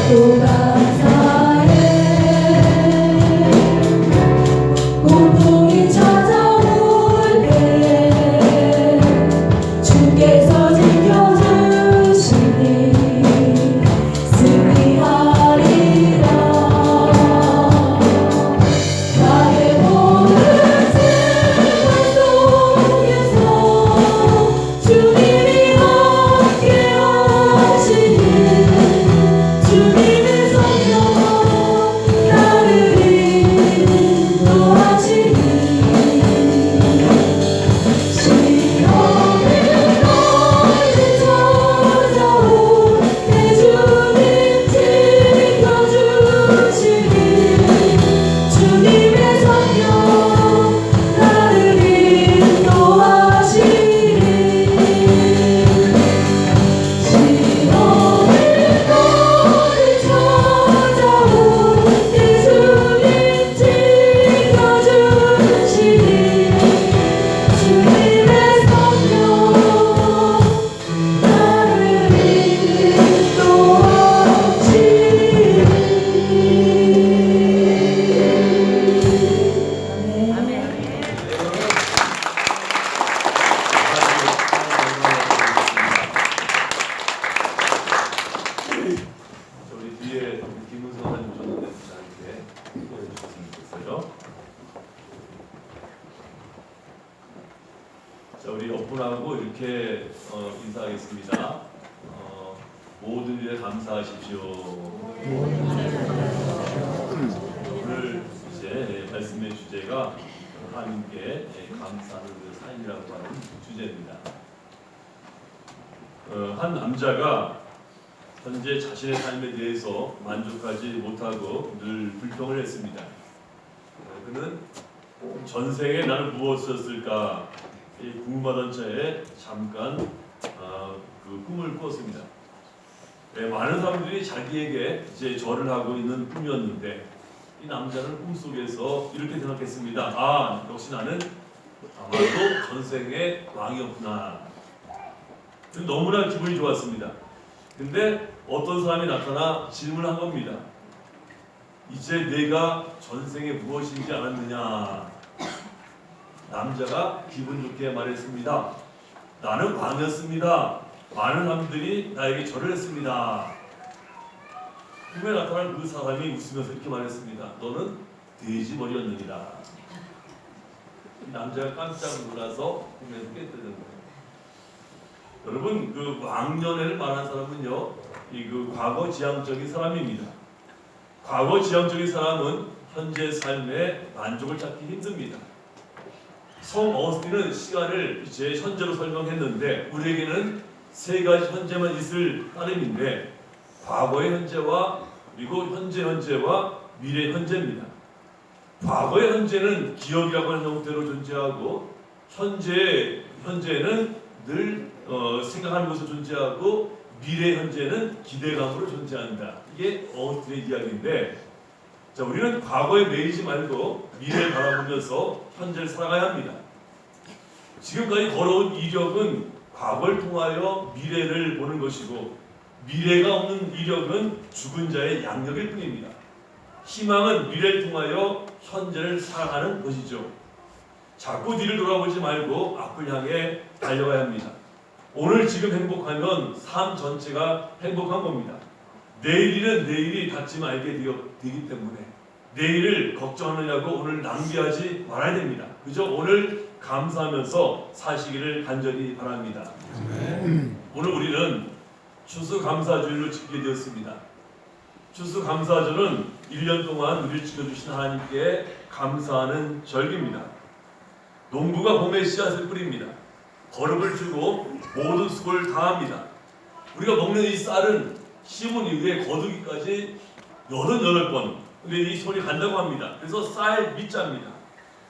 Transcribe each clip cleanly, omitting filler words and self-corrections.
또 감사해. 고통이 찾아올 때 주께서 지켜주시니 승리하리라. 나의 모든 생활 속에서 주님이 함께 하시니 주님의 성령 나를 인도하시니 시험의 날이 찾아올 때 주님 지켜주시니 주님의 성령 나를 인도하시니 시험의 날이 찾아올 때 주님 지켜주시니 주님의 성령 나를 인도하시니. 아멘. 우리 뒤에 김은성 하나님 오셨는데 저한테 소개해 주셨으면 좋겠어요. 자, 우리 오픈하고 이렇게 인사하겠습니다. 모든 일에 감사하십시오. 오늘 이제 말씀의 주제가 하나님께 감사하는 그 삶이라고 하는 주제입니다. 한 남자가 현재 자신의 삶에 대해서 만족하지 못하고 늘 불평을 했습니다. 그는 전생에 나는 무엇이었을까 궁금하던 차에 잠깐 그 꿈을 꾸었습니다. 많은 사람들이 자기에게 이제 절을 하고 있는 꿈이었는데 이 남자는 꿈속에서 이렇게 생각했습니다. 아, 역시 나는 아마도 전생의 왕이었구나. 너무나 기분이 좋았습니다. 근데 어떤 사람이 나타나 질문한 겁니다. 이제 내가 전생에 무엇인지 알았느냐? 남자가 기분 좋게 말했습니다. 나는 왕이었습니다. 많은 사람들이 나에게 절을 했습니다. 꿈에 나타난 그 사람이 웃으면서 이렇게 말했습니다. 너는 돼지머리였느니라. 남자가 깜짝 놀라서 꿈에서 깨뜨는 거예요. 여러분, 그 왕년회를 말한 사람은요, 그 과거 지향적인 사람입니다. 과거 지향적인 사람은 현재 삶에 만족을 찾기 힘듭니다. 성 어스틴은 시간을 이제 현재로 설명했는데 우리에게는 세 가지 현재만 있을 따름인데 과거의 현재와 그리고 현재 현재와 미래 현재입니다. 과거의 현재는 기억이라고 하는 형태로 존재하고 현재는 늘 생각하는 것으로 존재하고 미래 현재는 기대감으로 존재한다. 이게 어스틴의 이야기인데, 자, 우리는 과거에 매이지 말고 미래를 바라보면서 현재를 살아가야 합니다. 지금까지 걸어온 이력은 과거를 통하여 미래를 보는 것이고 미래가 없는 이력은 죽은 자의 양력일 뿐입니다. 희망은 미래를 통하여 현재를 살아가는 것이죠. 자꾸 뒤를 돌아보지 말고 앞을 향해 달려가야 합니다. 오늘 지금 행복하면 삶 전체가 행복한 겁니다. 내일 일은 내일이 닿지 말게 되기 때문에 내일을 걱정하느냐고 오늘 낭비하지 말아야 됩니다. 그저 오늘 감사하면서 사시기를 간절히 바랍니다. 오늘 우리는 추수감사주일로 지키게 되었습니다. 추수감사절은 1년 동안 우리를 지켜주신 하나님께 감사하는 절기입니다. 농부가 봄에 씨앗을 뿌립니다. 거름을 주고 모든 수고를 다합니다. 우리가 먹는 이 쌀은 심은 이후에 거두기까지 88번, 근데 이 손이 간다고 합니다. 그래서 쌀 밑자입니다.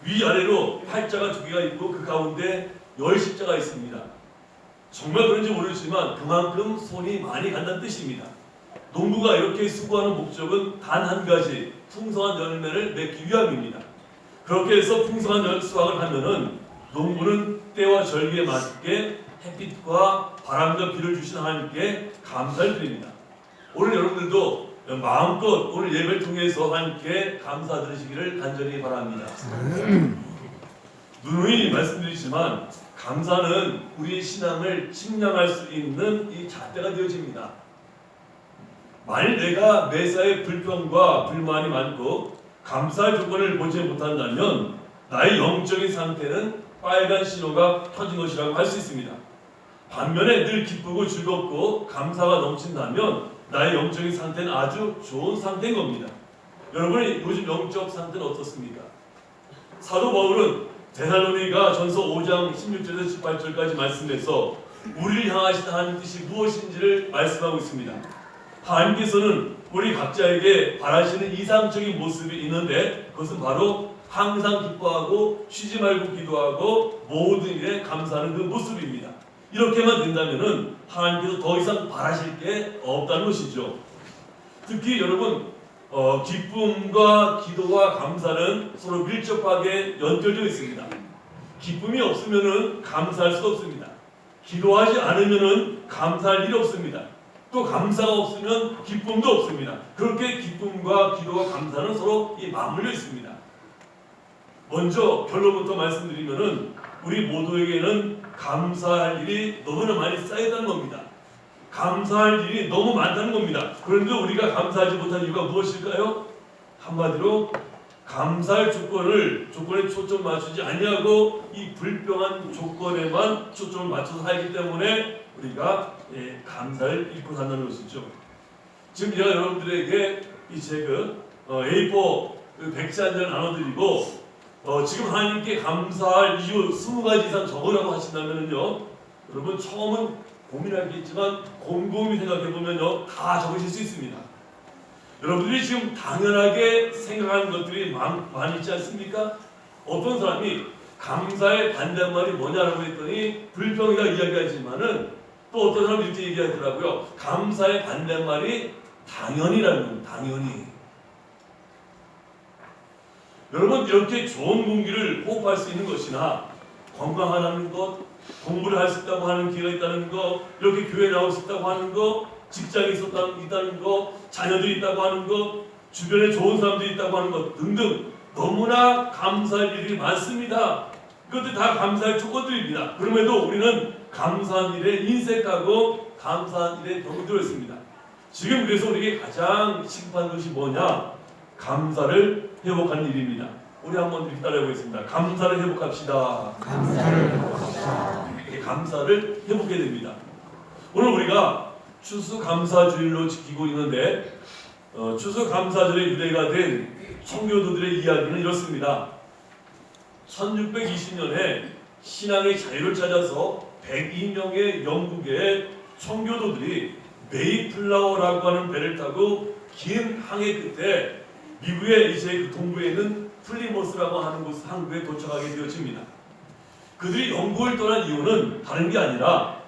위아래로 팔자가 두 개가 있고 그 가운데 10십자가 있습니다. 정말 그런지 모르지만 그만큼 손이 많이 간다는 뜻입니다. 농부가 이렇게 수고하는 목적은 단 한 가지, 풍성한 열매를 맺기 위함입니다. 그렇게 해서 풍성한 수확을 하면은 농부는 때와 절기에 맞게 햇빛과 바람과 비를 주신 하나님께 감사를 드립니다. 오늘 여러분들도 마음껏 오늘 예배를 통해서 함께 감사드리시기를 간절히 바랍니다. 누누이 말씀드리지만 감사는 우리의 신앙을 측량할 수 있는 이 잣대가 되어집니다. 만일 내가 매사에 불평과 불만이 많고 감사할 조건을 보지 못한다면 나의 영적인 상태는 빨간 신호가 켜진 것이라고 할 수 있습니다. 반면에 늘 기쁘고 즐겁고 감사가 넘친다면 나의 영적인 상태는 아주 좋은 상태인 겁니다. 여러분의 요즘 영적 상태는 어떻습니까? 사도 바울은 데살로니가 전서 5장 16절에서 18절까지 말씀에서 우리를 향하신 하나님 뜻이 무엇인지를 말씀하고 있습니다. 하나님께서는 우리 각자에게 바라시는 이상적인 모습이 있는데 그것은 바로 항상 기뻐하고 쉬지 말고 기도하고 모든 일에 감사하는 그 모습입니다. 이렇게만 된다면 하나님께서 더 이상 바라실 게 없다는 것이죠. 특히 여러분 기쁨과 기도와 감사는 서로 밀접하게 연결되어 있습니다. 기쁨이 없으면 감사할 수가 없습니다. 기도하지 않으면 감사할 일이 없습니다. 또 감사가 없으면 기쁨도 없습니다. 그렇게 기쁨과 기도와 감사는 서로 맞물려 있습니다. 먼저 결론부터 말씀드리면은 우리 모두에게는 감사할 일이 너무나 많이 쌓였다는 겁니다. 감사할 일이 너무 많다는 겁니다. 그런데 우리가 감사하지 못한 이유가 무엇일까요? 한마디로 감사할 조건에 초점 맞추지 아니하고 이 불평한 조건에만 초점을 맞춰서 살기 때문에 우리가 감사를 잃고 산다는 것이죠. 지금 제가 여러분들에게 이 책을 A4 백지 한 장 나눠드리고 지금 하나님께 감사할 이유 20가지 이상 적으라고 하신다면요, 여러분 처음은 고민하겠지만 곰곰이 생각해보면요 다 적으실 수 있습니다. 여러분들이 지금 당연하게 생각하는 것들이 많이 있지 않습니까? 어떤 사람이 감사의 반대말이 뭐냐라고 했더니 불평이라 이야기하지만은 또 어떤 사람이 이렇게 얘기하더라고요. 감사의 반대말이 당연이라는 겁니다. 당연히. 여러분 이렇게 좋은 공기를 호흡할 수 있는 것이나 건강하다는 것, 공부를 할 수 있다고 하는 기회가 있다는 것, 이렇게 교회에 나올 수 있다고 하는 것, 직장이 있다는 것, 자녀들이 있다고 하는 것, 주변에 좋은 사람들이 있다고 하는 것 등등 너무나 감사할 일이 많습니다. 이것들 다 감사할 조건들입니다. 그럼에도 우리는 감사한 일에 인색하고 감사한 일에 병들어 있습니다. 지금 그래서 우리에게 가장 시급한 것이 뭐냐? 감사를 회복하는 일입니다. 우리 한번 이렇게 따라해보겠습니다. 감사를 회복합시다. 감사를 회복합시다. 감사를 회복해야 됩니다. 오늘 우리가 추수감사주일로 지키고 있는데 추수감사절의 유래가 된 청교도들의 이야기는 이렇습니다. 1620년에 신앙의 자유를 찾아서 102명의 영국의 청교도들이 메이플라워라고 하는 배를 타고 긴 항해 끝에 미국의 이제 그 동부에 있는 플리모스라고 하는 곳 항구에 도착하게 되어집니다. 그들이 영국을 떠난 이유는 다른 게 아니라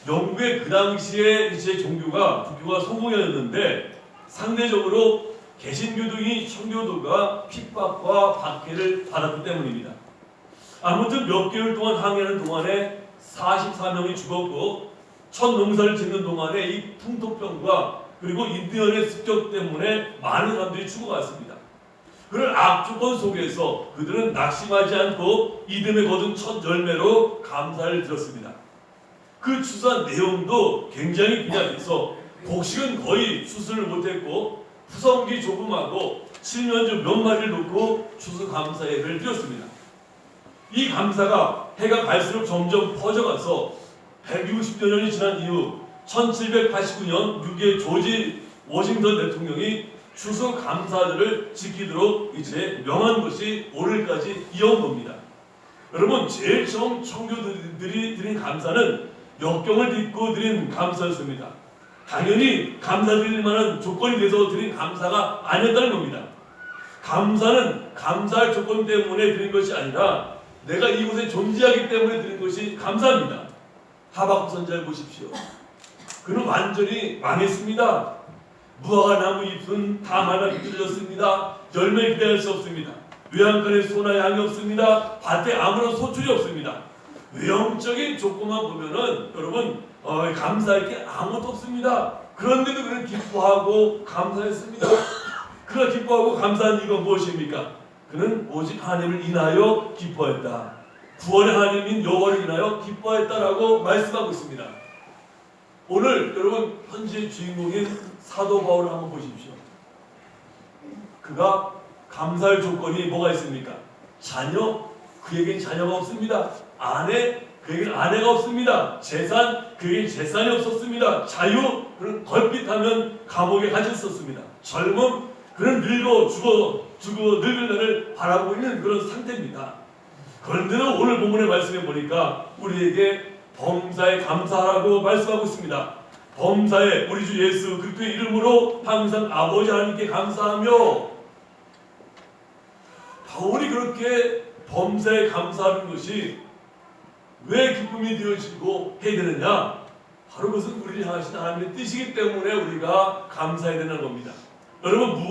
영국의 그 당시에 이제 종교가 불교가 성공이었는데 상대적으로 개신교도인 청교도가 핍박과 박해를 받았기 때문입니다. 아무튼 몇 개월 동안 항해하는 동안에 44명이 죽었고 첫 농사를 짓는 동안에 이 풍토병과 그리고 인디언의 습격 때문에 많은 사람들이 죽어갔습니다. 그런 악조건 속에서 그들은 낙심하지 않고 이듬해 거둔 첫 열매로 감사를 드렸습니다. 그 추수한 내용도 굉장히 빈약해서 곡식은 거의 추수를 못했고 후성기 조금하고 칠면조 몇 마리를 놓고 추수감사 예배를 드렸습니다. 이 감사가 해가 갈수록 점점 퍼져가서 160여 년이 지난 이후 1789년 미국의 조지 워싱턴 대통령이 추수감사절을 지키도록 이제 명한 것이 오늘까지 이어온 겁니다. 여러분 제일 처음 청교도들이 드린 감사는 역경을 딛고 드린 감사였습니다. 당연히 감사드릴 만한 조건이 돼서 드린 감사가 아니었다는 겁니다. 감사는 감사할 조건 때문에 드린 것이 아니라 내가 이곳에 존재하기 때문에 드린 것이 감사입니다. 하박국 선지자를 보십시오. 그는 완전히 망했습니다. 무화과 나무 잎은 다 말라 비틀어졌습니다. 열매 기대할 수 없습니다. 외양간에 소나 양이 없습니다. 밭에 아무런 소출이 없습니다. 외형적인 조건만 보면은 여러분 감사할 게 아무것도 없습니다. 그런데도 그는 기뻐하고 감사했습니다. 그가 기뻐하고 감사한 이유가 무엇입니까? 그는 오직 하나님을 인하여 기뻐했다. 구원의 하나님인 여호와를 인하여 기뻐했다라고 말씀하고 있습니다. 오늘 여러분 현재 주인공인 사도 바울을 한번 보십시오. 그가 감사할 조건이 뭐가 있습니까? 자녀, 그에겐 자녀가 없습니다. 아내, 그에겐 아내가 없습니다. 재산, 그에겐 재산이 없었습니다. 자유, 그는 걸핏하면 감옥에 갇혔었습니다. 젊음, 그는 늙어 죽어 늙을 날을 바라고 있는 그런 상태입니다. 그런데도 오늘 본문의 말씀에 보니까 우리에게 범사에 감사하라고 말씀하고 있습니다. 범사에 우리 주 예수 그리스도의 이름으로 항상 아버지 하나님께 감사하며, 바울이 그렇게 범사에 감사하는 것이 왜 기쁨이 되어지고 해야 되느냐? 바로 그것은 우리를 향하신 하나님의 뜻이기 때문에 우리가 감사해야 되는 겁니다. 여러분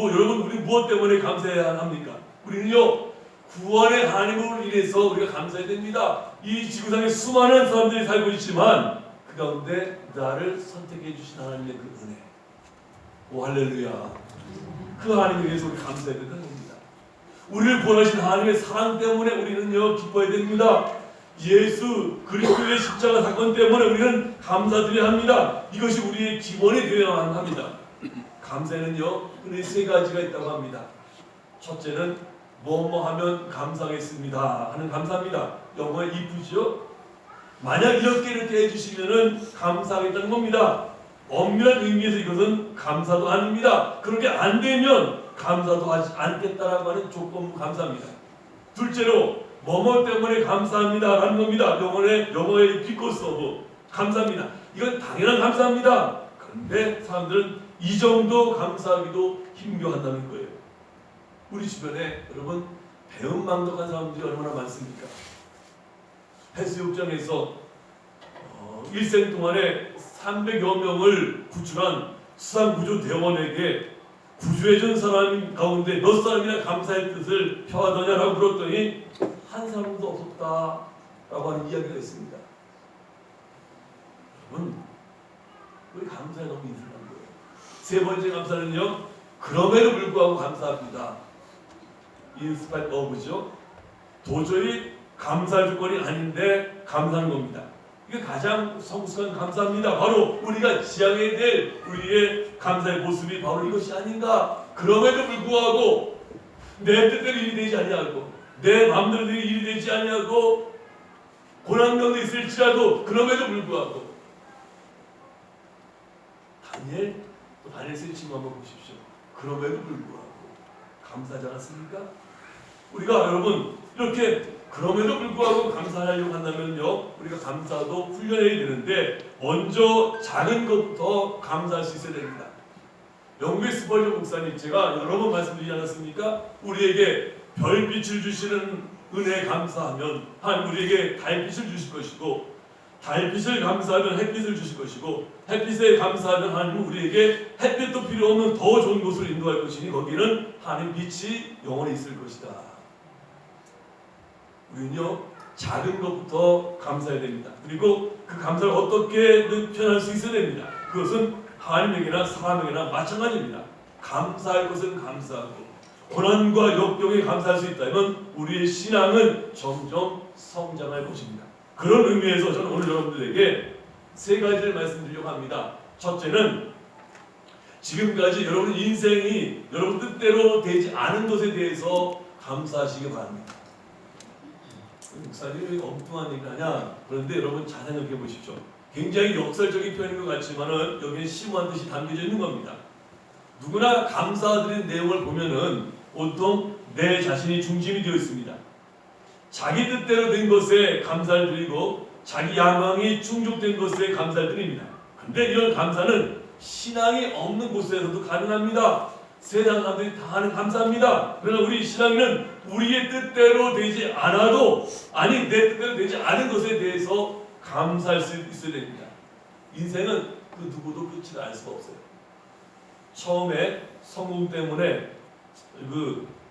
우리 무엇 때문에 감사해야 합니까? 우리는요, 구원의 하나님으로 인해서 우리가 감사해야 됩니다. 이 지구상에 수많은 사람들이 살고 있지만 그 가운데 나를 선택해 주신 하나님의 그 은혜, 오 할렐루야, 그 하나님에 대해서 우리 감사해야 되는 겁니다. 우리를 구원하신 하나님의 사랑 때문에 우리는요 기뻐해야 됩니다. 예수 그리스도의 십자가 사건 때문에 우리는 감사드려야 합니다. 이것이 우리의 기본이 되어야만 합니다. 감사에는요 흔히 세 가지가 있다고 합니다. 첫째는 뭐뭐 하면 감사하겠습니다 하는 감사입니다. 영어에 if죠. 만약 이렇게 해주시면은 감사하겠다는 겁니다. 엄밀한 의미에서 이것은 감사도 아닙니다. 그렇게 안 되면 감사도 하지 않겠다라고 하는 조건 감사입니다. 둘째로 뭐뭐 때문에 감사합니다 라는 겁니다. 영어의 because of 감사합니다. 이건 당연한 감사합니다. 그런데 사람들은 이 정도 감사하기도 힘겨워한다는 거예요. 우리 주변에 여러분 배은망덕한 사람들이 얼마나 많습니까? 해수욕장에서 일생 동안에 300여 명을 구출한 수상구조대원에게 구조해준 사람 가운데 몇 사람이나 감사의 뜻을 표하더냐라고 물었더니 한 사람도 없었다라고 하는 이야기가 있습니다. 여러분, 우리 감사에 너무 인상한 거예요. 세 번째 감사는요, 그럼에도 불구하고 감사합니다. In spite of죠. 도저히 감사할 조건이 아닌데 감사하는 겁니다. 이게 가장 성숙한 감사입니다. 바로 우리가 지향해야 될 우리의 감사의 모습이 바로 이것이 아닌가. 그럼에도 불구하고 내 뜻대로 일이 되지 아니하고 내 마음대로 일이 되지 아니하고 고난 가운데 있을지라도 그럼에도 불구하고 다니엘서의 친구 한번 보십시오. 그럼에도 불구하고 감사하지 않았습니까? 우리가 여러분 이렇게 그럼에도 불구하고 감사하려고 한다면요, 우리가 감사도 훈련해야 되는데 먼저 작은 것부터 감사할 수 있어야 됩니다. 영국의 스펄전 목사님, 제가 여러 번 말씀드리지 않았습니까? 우리에게 별빛을 주시는 은혜에 감사하면 하나님 우리에게 달빛을 주실 것이고, 달빛을 감사하면 햇빛을 주실 것이고, 햇빛에 감사하면 하나님은 우리에게 햇빛도 필요 없는 더 좋은 곳으로 인도할 것이니 거기는 하나님 빛이 영원히 있을 것이다. 우리는요 작은 것부터 감사해야 됩니다. 그리고 그 감사를 어떻게 표현할 수 있어야 됩니다. 그것은 하나님에게나 사람에게나 마찬가지입니다. 감사할 것은 감사하고 고난과 역경에 감사할 수 있다면 우리의 신앙은 점점 성장할 것입니다. 그런 의미에서 저는 오늘 여러분들에게 세 가지를 말씀드리려고 합니다. 첫째는 지금까지 여러분 인생이 여러분 뜻대로 되지 않은 것에 대해서 감사하시기 바랍니다. 목사님이 왜 엉뚱한 얘기를 하냐? 그런데 여러분 잘 생각해 보십시오. 굉장히 역설적인 표현인 것 같지만은 여기에 심오한 뜻이 담겨져 있는 겁니다. 누구나 감사드리는 내용을 보면은 보통 내 자신이 중심이 되어 있습니다. 자기 뜻대로 된 것에 감사를 드리고 자기 야망이 충족된 것에 감사를 드립니다. 근데 이런 감사는 신앙이 없는 곳에서도 가능합니다. 세상 사람들이 다 하는 감사합니다. 그러나 우리 신앙인은 우리의 뜻대로 되지 않아도, 아니 내 뜻대로 되지 않은 것에 대해서 감사할 수 있어야 됩니다. 인생은 그 누구도 끝을 알 수가 없어요. 처음에 성공 때문에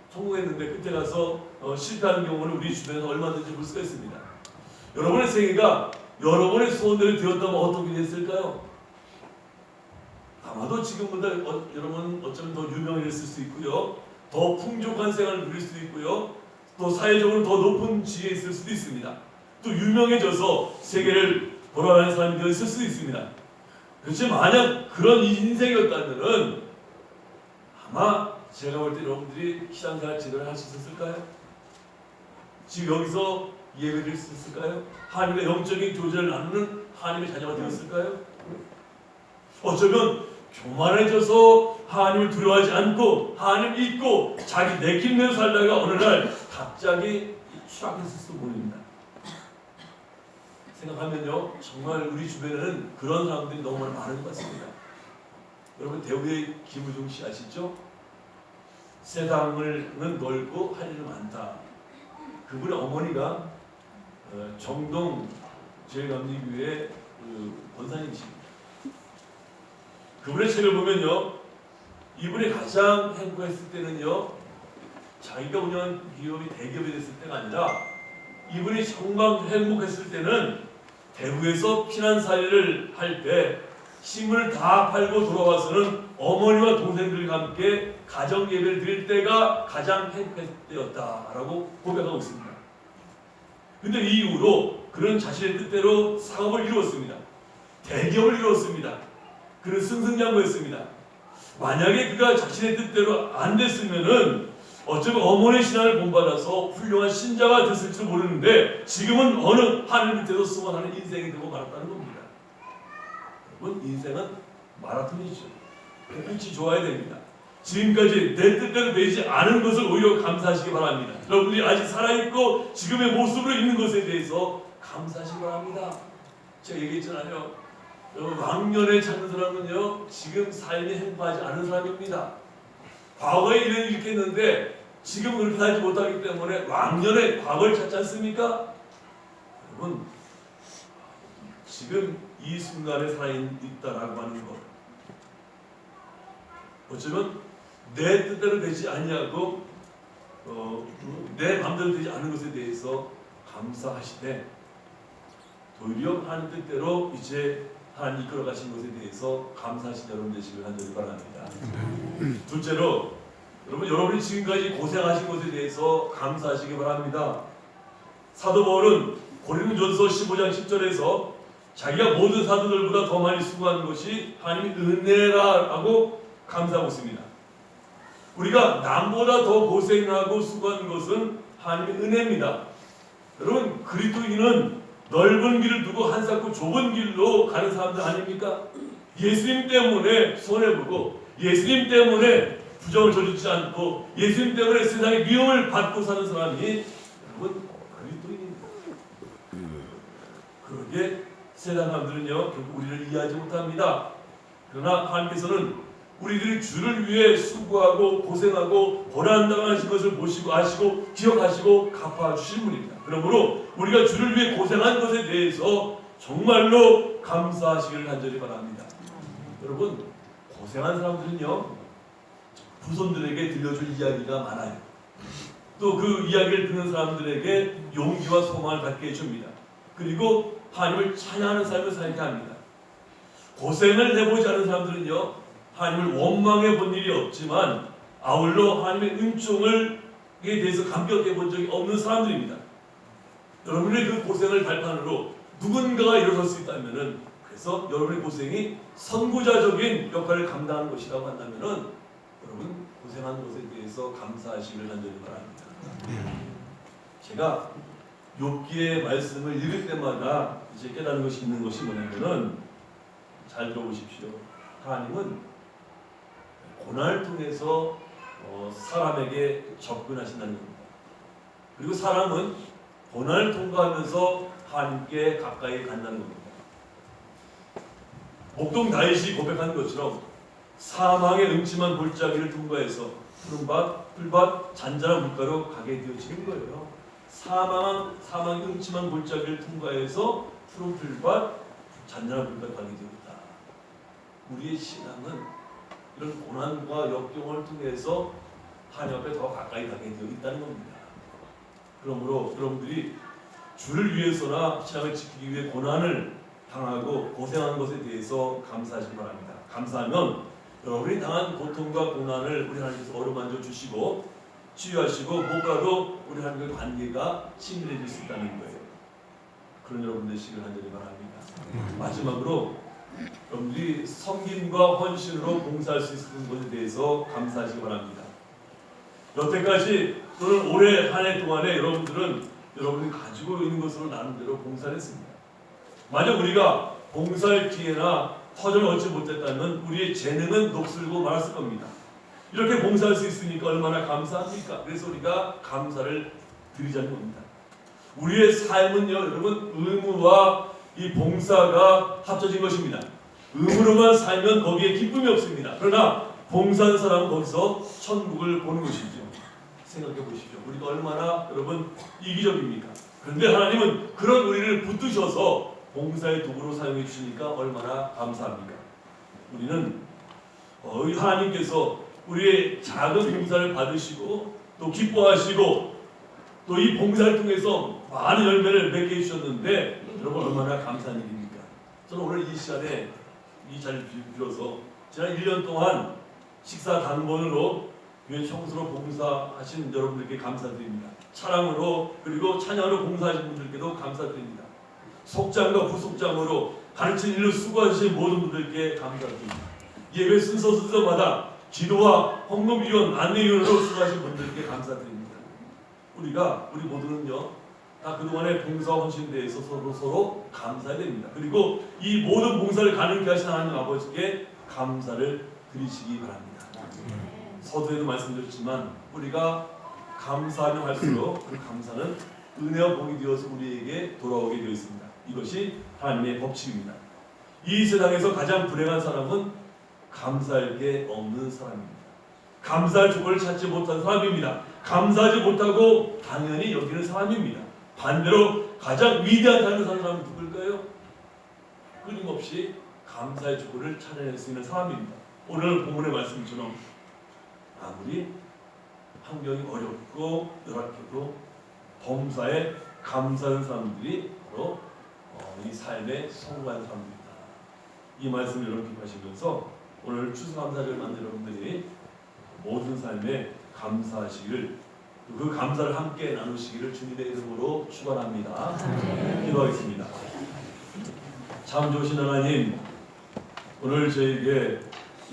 성공했는데 끝에 가서 실패하는 경우는 우리 주변에서 얼마든지 볼 수가 있습니다. 여러분의 생애가 여러분의 소원대로 되었다면 어떻게 됐을까요? 아마도 지금보다 여러분 어쩌면 더 유명해졌을 수 있고요. 더 풍족한 생활을 누릴 수도 있고요. 또 사회적으로 더 높은 지위에 있을 수도 있습니다. 또 유명해져서 세계를 돌아다니는 사람이 되어 있을 수도 있습니다. 그렇지만 만약 그런 인생이었다면은 아마 제가 볼 때 여러분들이 신앙생활 제대로 할 수 있었을까요? 지금 여기서 예배드릴 수 있을까요? 하나님의 영적인 교제를 나누는 하나님의 자녀가 되었을까요? 어쩌면 교만해져서 하나님을 두려워하지 않고 하나님 잊고 자기 내키는 살다가 어느 날 갑자기 추락했을지도 모릅니다. 생각하면요, 정말 우리 주변에는 그런 사람들이 너무 많은 것 같습니다. 여러분 대우의 김우중 씨 아시죠? 세상은 넓고 할 일은 많다. 그분의 어머니가 정동 제일감리교회 권사님이십니다. 그분의 책을 보면요, 이분이 가장 행복했을 때는요, 자기가 운영한 기업이 대기업이 됐을 때가 아니라 이분이 정말 행복했을 때는 대구에서 피난사회를 할 때 힘을 다 팔고 돌아와서는 어머니와 동생들과 함께 가정 예배를 드릴 때가 가장 행복했을 때였다라고 고백하고 있습니다. 근데 이 이후로 그는 자신의 뜻대로 사업을 이루었습니다. 대기업을 이루었습니다. 그는 승승장구했습니다. 만약에 그가 자신의 뜻대로 안 됐으면은 어쩌면 어머니의 신앙을 본받아서 훌륭한 신자가 됐을지도 모르는데 지금은 어느 하늘 밑에서 수고하는 인생이 되고 말았다는 겁니다. 여러분, 인생은 마라톤이죠. 끝이 좋아야 됩니다. 지금까지 내 뜻대로 되지 않은 것을 오히려 감사하시기 바랍니다. 여러분들이 아직 살아있고 지금의 모습으로 있는 것에 대해서 감사하시기 바랍니다. 제가 얘기했잖아요. 여러분, 왕년에 찾는 사람은요, 지금 삶이 행복하지 않은 사람입니다. 과거에 이렇게 했는데 지금 그렇게 살지 못하기 때문에 왕년에 과거를 찾지 않습니까? 여러분, 지금 이 순간에 살아있다라고 하는 것, 어쩌면 내 뜻대로 되지 아니하고 내 마음대로 되지 않은 것에 대해서 감사하시되 도리어 하나님 뜻대로 이제 하나님 이끌어 가신 것에 대해서 감사하신 여러분 되시길 간절히 바랍니다. 둘째로, 여러분이 지금까지 고생하신 것에 대해서 감사하시기 바랍니다. 사도 바울은 고린도전서 15장 10절에서 자기가 모든 사도들보다 더 많이 수고한 것이 하나님의 은혜라고 감사하고 있습니다. 우리가 남보다 더 고생하고 수고한 것은 하나님의 은혜입니다. 여러분, 그리스도인은 넓은 길을 두고 한산코 좁은 길로 가는 사람들 아닙니까? 예수님 때문에 손해보고 예수님 때문에 부정을 저지르지 않고 예수님 때문에 세상의 미움을 받고 사는 사람이 여러분 그리스도인입니다. 그러게 세상 사람들은요 결국 우리를 이해하지 못합니다. 그러나 하나님께서는 우리들이 주를 위해 수고하고 고생하고 고난당하신 것을 보시고 아시고 기억하시고 갚아주신 분입니다. 그러므로 우리가 주를 위해 고생한 것에 대해서 정말로 감사하시기를 간절히 바랍니다. 여러분, 고생한 사람들은요 후손들에게 들려줄 이야기가 많아요. 또 그 이야기를 듣는 사람들에게 용기와 소망을 갖게 해줍니다. 그리고 하나님을 찬양하는 삶을 살게 합니다. 고생을 해보지 않은 사람들은요 하나님을 원망해 본 일이 없지만 아울러 하나님의 은총에 대해서 감격해 본 적이 없는 사람들입니다. 여러분의 그 고생을 발판으로 누군가가 일어설 수 있다면은, 그래서 여러분의 고생이 선구자적인 역할을 감당하는 것이라고 한다면은 여러분 고생한 것에 대해서 감사하시기를 간절히 바랍니다. 제가 욥기의 말씀을 읽을 때마다 이제 깨닫는 것이 있는 것이 뭐냐면은, 잘 들어보십시오. 하나님은 고난을 통해서 사람에게 접근하신다는 겁니다. 그리고 사람은 고난을 통과하면서 하나님께 가까이 간다는 겁니다. 목동 다윗이 고백한 것처럼 사망의 음침한 골짜기를 통과해서 푸른밭, 풀밭, 잔잔한 물가로 가게 되어지는 거예요. 사망의 음침한 골짜기를 통과해서 푸른 풀밭, 잔잔한 물가로 가게 되었다. 우리의 신앙은 이런 고난과 역경을 통해서 하나님 앞에 더 가까이 가게 되어 있다는 겁니다. 그러므로 여러분들이 주를 위해서나 신앙을 지키기 위해 고난을 당하고 고생한 것에 대해서 감사하시기 바랍니다. 감사하면 여러분이 당한 고통과 고난을 우리 하나님께서 어루만져 주시고 치유하시고 무엇보다도 우리 하나님과의 관계가 친밀해질 수 있다는 거예요. 그런 여러분 되시길 간절히 바랍니다. 마지막으로 여러분들이 섬김과 헌신으로 봉사할 수 있는 것에 대해서 감사하시기 바랍니다. 여태까지 또는 올해 한 해 동안에 여러분이 가지고 있는 것으로 나름대로 봉사를 했습니다. 만약 우리가 봉사할 기회나 터전을 얻지 못했다면 우리의 재능은 녹슬고 말았을 겁니다. 이렇게 봉사할 수 있으니까 얼마나 감사합니까? 그래서 우리가 감사를 드리자는 겁니다. 우리의 삶은요, 여러분, 의무와 이 봉사가 합쳐진 것입니다. 의무로만 살면 거기에 기쁨이 없습니다. 그러나 봉사한 사람은 거기서 천국을 보는 것이죠. 생각해 보십시오. 우리가 얼마나 여러분 이기적입니까? 그런데 하나님은 그런 우리를 붙드셔서 봉사의 도구로 사용해 주시니까 얼마나 감사합니까? 우리는 하나님께서 우리의 작은 봉사를 받으시고 또 기뻐하시고 또 이 봉사를 통해서 많은 열매를 맺게 해주셨는데 여러분 얼마나 감사한 일입니까? 저는 오늘 이 시간에 이 자리를 빌어서 지난 1년 동안 식사 당번으로 교회 청소로 봉사하신 여러분들께 감사드립니다. 차량으로 그리고 찬양으로 봉사하신 분들께도 감사드립니다. 속장과 부속장으로 가르친 일로 수고하신 모든 분들께 감사드립니다. 예배 순서마다 기도와 헌금위원, 안내위원으로 수고하신 분들께 감사드립니다. 우리 모두는요, 다 그동안의 봉사 헌신에 대해서 서로 감사해야 됩니다. 그리고 이 모든 봉사를 가능케 하신 하나님 아버지께 감사를 드리시기 바랍니다. 서두에도 말씀드렸지만 우리가 감사하면 할수록 그 감사는 은혜와 복이 되어서 우리에게 돌아오게 되어 있습니다. 이것이 하나님의 법칙입니다. 이 세상에서 가장 불행한 사람은 감사할 게 없는 사람입니다. 감사할 조건을 찾지 못한 사람입니다. 감사하지 못하고 당연히 여기는 사람입니다. 반대로 가장 위대한 삶을 사는 사람은 누굴까요? 끊임없이 감사의 조건을 찾아낼 수 있는 사람입니다. 오늘 본문의 말씀처럼 아무리 환경이 어렵고 열악해도 범사에 감사하는 사람들이 바로 이 삶에 성공한 사람들이다. 이 말씀을 여러분 기억하시면서 오늘 추수감사절을 만든 여러분들이 모든 삶에 감사하시기를, 그 감사를 함께 나누시기를 주님의 이름으로 축원합니다. 기도하겠습니다. 참 좋으신 하나님, 오늘 저에게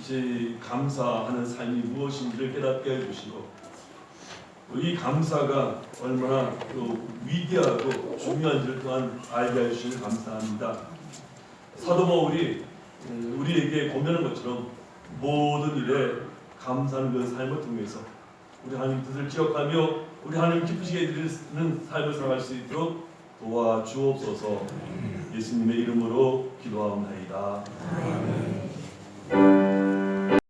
이제 감사하는 삶이 무엇인지를 깨닫게 해주시고 이 감사가 얼마나 또 위대하고 중요한지를 또한 알게 해주시니 감사합니다. 사도 바울이 우리에게 고면한 것처럼 모든 일에 감사하는 그 삶을 통해서 우리 하나님 뜻을 기억하며 우리 하나님 기쁘시게 드리는 삶을 살아갈 수 있도록 도와주옵소서. 예수님의 이름으로 기도하옵나이다. 아멘.